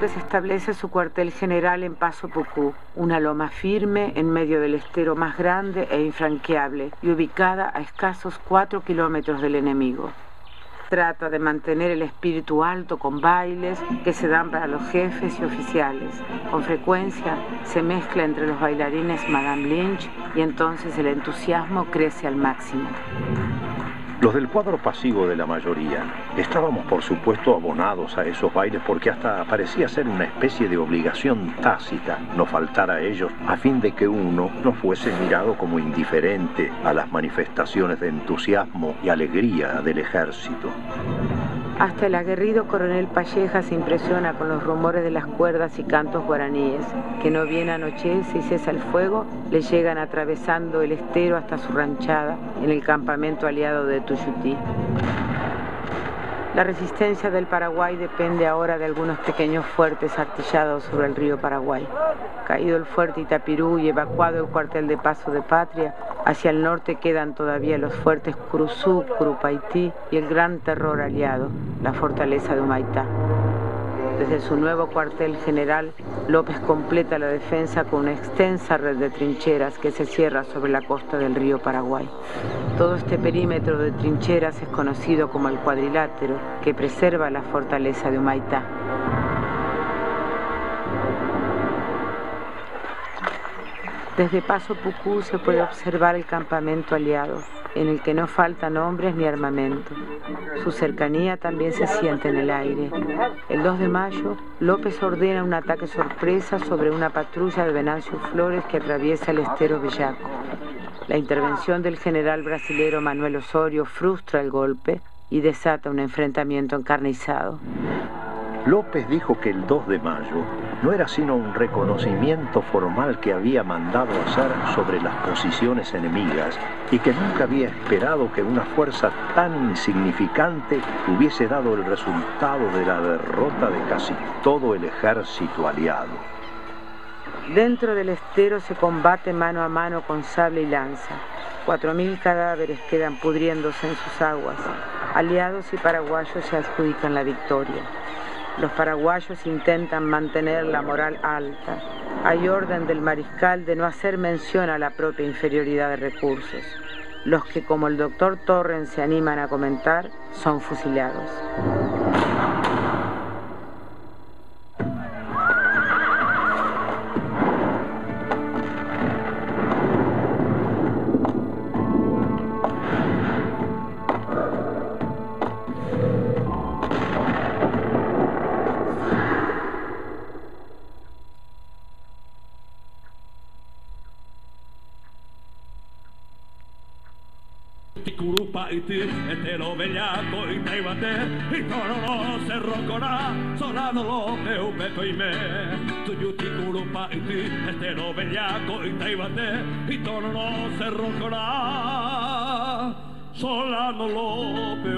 López establece su cuartel general en Paso Pucú, una loma firme en medio del estero más grande e infranqueable y ubicada a escasos 4 kilómetros del enemigo. Trata de mantener el espíritu alto con bailes que se dan para los jefes y oficiales. Con frecuencia se mezcla entre los bailarines Madame Lynch y entonces el entusiasmo crece al máximo. Los del cuadro pasivo de la mayoría estábamos por supuesto abonados a esos bailes porque hasta parecía ser una especie de obligación tácita no faltar a ellos a fin de que uno no fuese mirado como indiferente a las manifestaciones de entusiasmo y alegría del ejército. Hasta el aguerrido coronel Palleja se impresiona con los rumores de las cuerdas y cantos guaraníes, que no bien anochece y cesa el fuego, le llegan atravesando el estero hasta su ranchada en el campamento aliado de Tuyutí. La resistencia del Paraguay depende ahora de algunos pequeños fuertes artillados sobre el río Paraguay. Caído el fuerte Itapirú y evacuado el cuartel de Paso de Patria, hacia el norte quedan todavía los fuertes Curuzú, Curupaití y el gran terror aliado, la fortaleza de Humaitá. Desde su nuevo cuartel general, López completa la defensa con una extensa red de trincheras que se cierra sobre la costa del río Paraguay. Todo este perímetro de trincheras es conocido como el cuadrilátero, que preserva la fortaleza de Humaitá. Desde Paso Pucú se puede observar el campamento aliado, en el que no faltan hombres ni armamento. Su cercanía también se siente en el aire. El 2 de mayo, López ordena un ataque sorpresa sobre una patrulla de Venancio Flores que atraviesa el estero Bellaco. La intervención del general brasilero Manuel Osorio frustra el golpe y desata un enfrentamiento encarnizado. López dijo que el 2 de mayo no era sino un reconocimiento formal que había mandado hacer sobre las posiciones enemigas y que nunca había esperado que una fuerza tan insignificante hubiese dado el resultado de la derrota de casi todo el ejército aliado. Dentro del estero se combate mano a mano con sable y lanza. 4.000 cadáveres quedan pudriéndose en sus aguas. Aliados y paraguayos se adjudican la victoria. Los paraguayos intentan mantener la moral alta. Hay orden del mariscal de no hacer mención a la propia inferioridad de recursos. Los que, como el doctor Torrens, se animan a comentar, son fusilados. Curupaití, estero bellaco y taibate, y tororo cerro corá, solano López, upeco y me. Tuyuti Curupaití, estero bellaco y taibate, y tororo cerro corá, solano López,